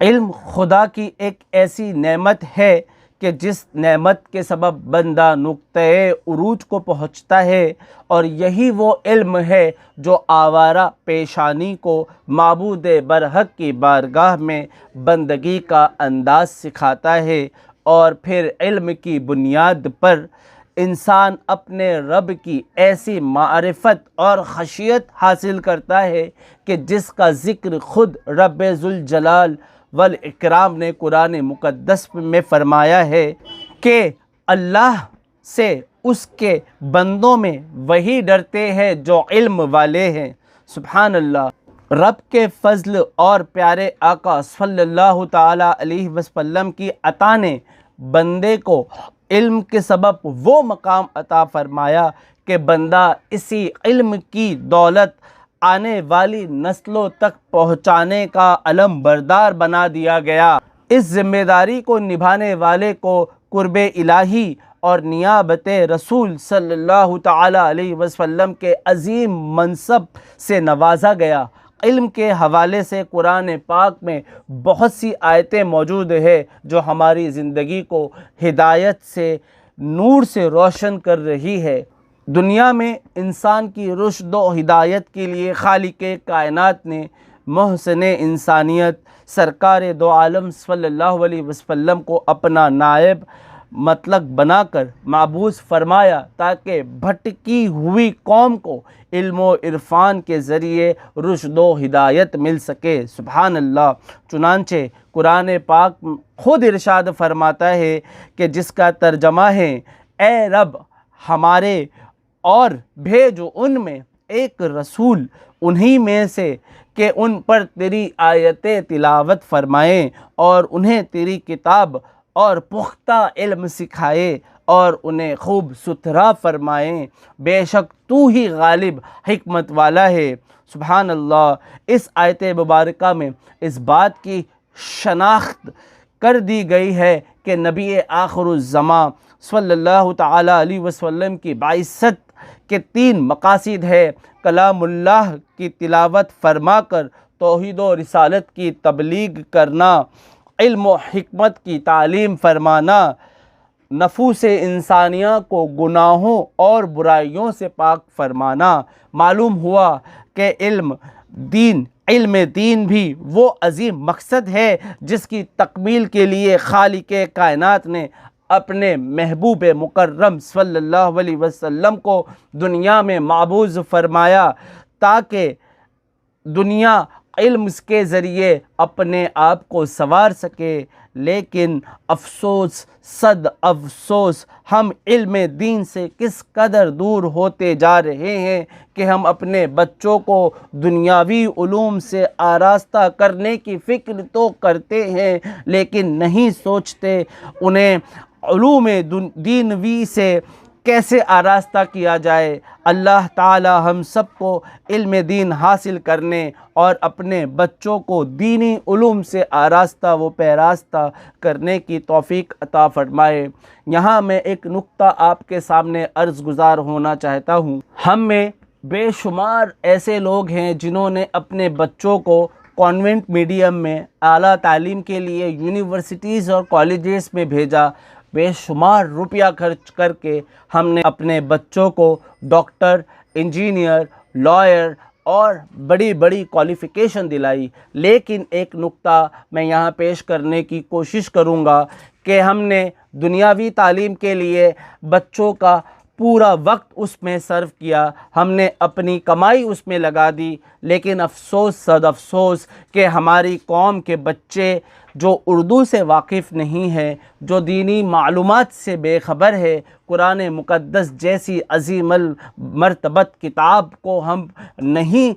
इल्म खुदा की एक ऐसी नेमत है कि जिस नेमत के सबब बंदा नुक्ते उरूज को पहुँचता है, और यही वो इल्म है जो आवारा पेशानी को माबूद बरहक की बारगाह में बंदगी का अंदाज़ सिखाता है। और फिर इल्म की बुनियाद पर इंसान अपने रब की ऐसी मारिफत और खशियत हासिल करता है कि जिसका ज़िक्र ख़ुद रब ज़ुल जलाल वल इकराम ने कुरान मुक़द्दस में फ़रमाया है कि अल्लाह से उसके बंदों में वही डरते हैं जो इल्म वाले हैं। सुभान अल्लाह। रब के फ़ज़ल और प्यारे आका सल्लल्लाहु ताला अलैहि वसल्लम की अता ने बंदे को इल्म के सबब वो मकाम अता फ़रमाया कि बंदा इसी इल्म की दौलत आने वाली नस्लों तक पहुँचाने का अलम बरदार बना दिया गया। इस ज़िम्मेदारी को निभाने वाले को कुर्बे इलाही और नियाबत रसूल सल्लल्लाहु ताला अलैहि वसल्लम के अज़ीम मनसब से नवाजा गया। इल्म के हवाले से कुरान पाक में बहुत सी आयतें मौजूद है जो हमारी ज़िंदगी को हिदायत से, नूर से रोशन कर रही है। दुनिया में इंसान की रुश्द व हिदायत के लिए खालिक़े कायनात ने मोहसिन इंसानियत सरकार दो आलम सल्लल्लाहु अलैहि वसल्लम को अपना नायब मतलब बनाकर माबूस फरमाया ताकि भटकी हुई कौम को इल्म व इरफान के ज़रिए रुश्द व हिदायत मिल सके। सुभान अल्लाह। चुनांचे कुरान पाक खुद इरशाद फरमाता है कि जिसका तर्जमा है, ए रब हमारे और भेजो उनमें एक रसूल उन्हीं में से कि उन पर तेरी आयतें तिलावत फ़रमाएँ और उन्हें तेरी किताब और पुख्ता इल्म सिखाए और उन्हें खूब सुथरा फ़रमाएँ। बेशक तू ही गालिब हिकमत वाला है। सुभान अल्लाह। इस आयत मुबारका में इस बात की शनाख्त कर दी गई है कि नबी आखिरुज़्ज़मा सल्लल्लाहु ताला अलैहि वसल्लम की बाइसत के 3 मकासिद है। कलामुल्लाह की तिलावत फरमा कर तौहीद व रिसालत की तबलीग करना, इल्म व हिकमत की तालीम फरमाना, नफूस इंसानिया को गुनाहों और बुराइयों से पाक फरमाना। मालूम हुआ कि इल्म दीन भी वो अजीम मकसद है जिसकी तकमील के लिए खालिक़े कायनात ने अपने महबूब मुकर्रम सल्लल्लाहु अलैहि वसल्लम को दुनिया में माबूज़ फरमाया ताकि दुनिया इल्म के ज़रिए अपने आप को संवार सके। लेकिन अफसोस सद अफसोस, हम इल्म दीन से किस कदर दूर होते जा रहे हैं कि हम अपने बच्चों को दुनियावी उलूम से आरास्ता करने की फ़िक्र तो करते हैं लेकिन नहीं सोचते उन्हें उलूम दीनवी से कैसे आरास्ता किया जाए। अल्लाह ताला हम सबको इल्म दीन हासिल करने और अपने बच्चों को दीनी उलूम से आरास्ता व पैरास्ता करने की तौफीक अता फ़रमाए। यहाँ मैं एक नुक्ता आपके सामने अर्ज़ गुज़ार होना चाहता हूँ। हम में बेशुमार ऐसे लोग हैं जिन्होंने अपने बच्चों को कॉन्वेंट मीडियम में आला तालीम के लिए यूनिवर्सिटीज़ और कॉलेजेस में भेजा। बेशुमार रुपया खर्च करके हमने अपने बच्चों को डॉक्टर, इंजीनियर, लॉयर और बड़ी बड़ी क्वालिफ़िकेशन दिलाई। लेकिन एक नुक्ता मैं यहाँ पेश करने की कोशिश करूँगा कि हमने दुनियावी तालीम के लिए बच्चों का पूरा वक्त उसमें सर्व किया, हमने अपनी कमाई उसमें लगा दी। लेकिन अफसोस सद अफसोस कि हमारी कौम के बच्चे जो उर्दू से वाकिफ़ नहीं है, जो दीनी मालूमात से बेखबर है, कुरान मुक़द्दस जैसी अज़ीमल मर्तबत किताब को हम नहीं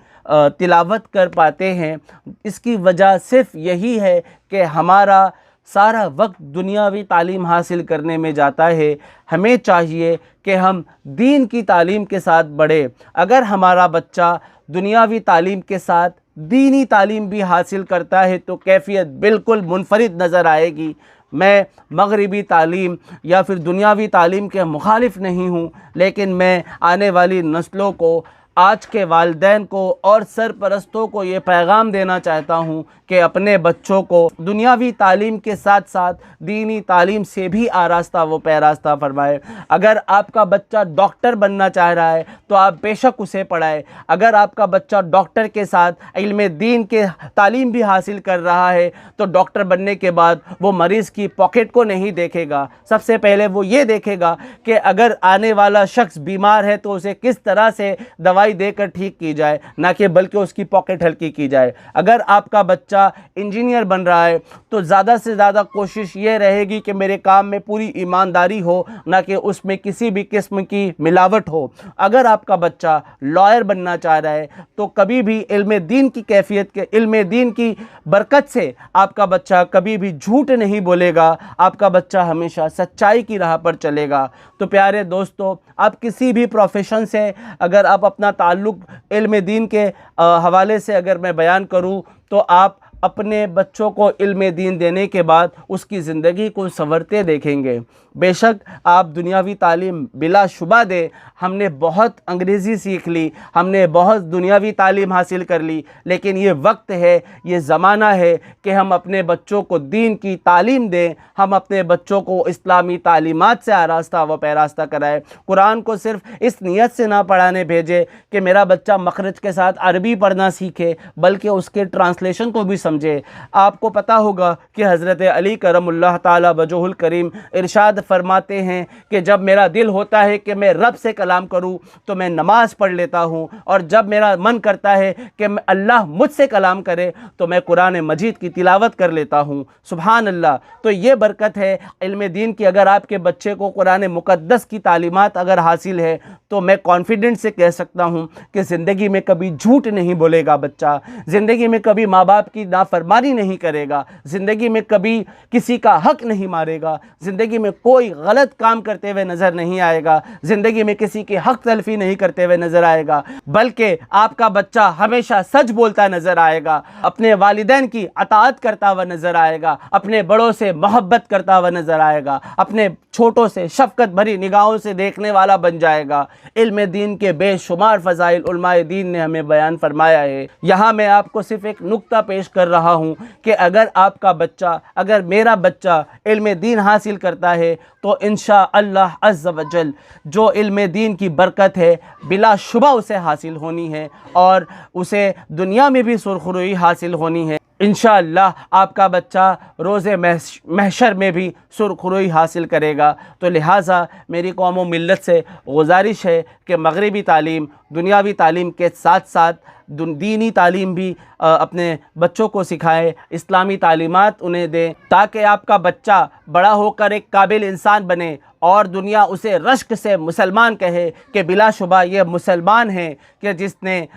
तिलावत कर पाते हैं। इसकी वजह सिर्फ़ यही है कि हमारा सारा वक्त दुनियावी तालीम हासिल करने में जाता है। हमें चाहिए कि हम दीन की तालीम के साथ बढ़े। अगर हमारा बच्चा दुनियावी तालीम के साथ दीनी तालीम भी हासिल करता है तो कैफियत बिल्कुल मुनफरिद नज़र आएगी। मैं मगरिबी तालीम या फिर दुनियावी तालीम के मुखालिफ नहीं हूँ, लेकिन मैं आने वाली नस्लों को, आज के वालिदैन को और सरपरस्तों को ये पैगाम देना चाहता हूँ कि अपने बच्चों को दुनियावी तालीम के साथ साथ दीनी तालीम से भी आरास्ता व पैरास्ता फरमाए। अगर आपका बच्चा डॉक्टर बनना चाह रहा है तो आप बेशक उसे पढ़ाएं। अगर आपका बच्चा डॉक्टर के साथ इल्म दीन के तालीम भी हासिल कर रहा है तो डॉक्टर बनने के बाद वो मरीज़ की पॉकेट को नहीं देखेगा। सबसे पहले वो ये देखेगा कि अगर आने वाला शख्स बीमार है तो उसे किस तरह से दवाई देकर ठीक की जाए, ना कि बल्कि उसकी पॉकेट हल्की की जाए। अगर आपका बच्चा इंजीनियर बन रहा है तो ज़्यादा से ज़्यादा कोशिश ये रहेगी कि मेरे काम में पूरी ईमानदारी हो, ना कि उसमें किसी भी किस्म की मिलावट हो। अगर आपका बच्चा लॉयर बनना चाह रहा है तो कभी भी इल्म दीन की कैफियत के इल्म दीन की बरकत से आपका बच्चा कभी भी झूठ नहीं बोलेगा, आपका बच्चा हमेशा सच्चाई की राह पर चलेगा। तो प्यारे दोस्तों, आप किसी भी प्रोफेशन से अगर आप अपना ताल्लुक़ इल्म दीन के हवाले से अगर मैं बयान करूं तो आप अपने बच्चों को इल्म दीन देने के बाद उसकी ज़िंदगी को संवरते देखेंगे। बेशक आप दुनियावी तालीम बिलाशुबा दें, हमने बहुत अंग्रेज़ी सीख ली, हमने बहुत दुनियावी तालीम हासिल कर ली, लेकिन ये वक्त है, ये ज़माना है कि हम अपने बच्चों को दीन की तालीम दें, हम अपने बच्चों को इस्लामी तालीमात से आरास्ता व पैरास्ता कराएं। कुरान को सिर्फ़ इस नीयत से ना पढ़ाने भेजे कि मेरा बच्चा मखरज के साथ अरबी पढ़ना सीखे, बल्कि उसके ट्रांसलेशन को भी समझे। आपको पता होगा कि हज़रत अली करमुल्लाह ताला वजहुल करीम इरशाद फरमाते हैं कि जब मेरा दिल होता है कि मैं रब से कलाम करूं तो मैं नमाज पढ़ लेता हूं, और जब मेरा मन करता है कि अल्लाह मुझसे कलाम करे तो मैं कुरान मजीद की तिलावत कर लेता हूं। सुभान अल्लाह। तो ये बरकत है इल्म दीन की। अगर आपके बच्चे को कुरान मुक़द्दस की तालीमात अगर हासिल है तो मैं कॉन्फिडेंस से कह सकता हूं कि ज़िंदगी में कभी झूठ नहीं बोलेगा बच्चा, ज़िंदगी में कभी माँ बाप की नाफरमानी नहीं करेगा, ज़िंदगी में कभी किसी का हक नहीं मारेगा, ज़िंदगी में कोई गलत काम करते हुए नज़र नहीं आएगा, ज़िंदगी में किसी की हक तलफी नहीं करते हुए नज़र आएगा, बल्कि आपका बच्चा हमेशा सच बोलता नज़र आएगा, अपने वालिदैन की अताअत करता हुआ नज़र आएगा, अपने बड़ों से मोहब्बत करता हुआ नज़र आएगा, अपने छोटों से शफ़क़त भरी निगाहों से देखने वाला बन जाएगा। इल्म दीन के बेशुमार फ़ज़ाइल उलमाए दीन ने हमें बयान फरमाया है। यहाँ मैं आपको सिर्फ़ एक नुक्ता पेश कर रहा हूँ कि अगर आपका बच्चा, अगर मेरा बच्चा इल्म दीन हासिल करता है तो इंशाअल्लाह अज़्ज़ व जल जो इल्म दीन की बरकत है बिलाशुबा उसे हासिल होनी है, और उसे दुनिया में भी सुरखरुई हासिल होनी है। इंशाअल्लाह आपका बच्चा रोज़े महशर में भी सुरखरुई हासिल करेगा। तो लिहाजा मेरी कौम व मिल्लत से गुजारिश है कि मगरिबी तालीम, दुनियावी तालीम के साथ साथ दीनी तालीम भी अपने बच्चों को सिखाएं, इस्लामी तालीमात उन्हें दें, ताकि आपका बच्चा बड़ा होकर एक काबिल इंसान बने और दुनिया उसे रश्क से मुसलमान कहे कि बिलाशुबा ये मुसलमान है कि जिसने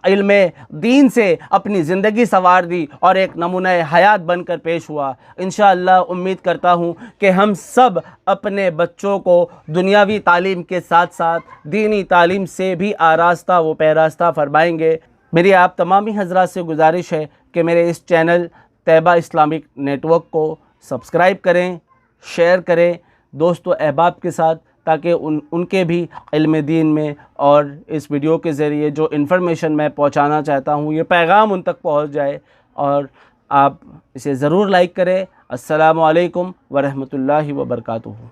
इल्म दीन से अपनी ज़िंदगी संवार दी और एक नमूना हयात बनकर पेश हुआ। इंशाअल्लाह उम्मीद करता हूँ कि हम सब अपने बच्चों को दुनियावी तालीम के साथ साथ दीनी तालीम से भी आरास्ता व पैरास्ता फरमाएंगे। मेरी आप तमामी हज़रात से गुजारिश है कि मेरे इस चैनल तैयबा इस्लामिक नेटवर्क को सब्सक्राइब करें, शेयर करें दोस्तों अहबाब के साथ, ताकि उनके भी इल्म दीन में और इस वीडियो के ज़रिए जो इन्फॉर्मेशन मैं पहुंचाना चाहता हूं ये पैगाम उन तक पहुंच जाए। और आप इसे ज़रूर लाइक करें। अस्सलामु अलैकुम व रहमतुल्लाहि व बरकातुहू।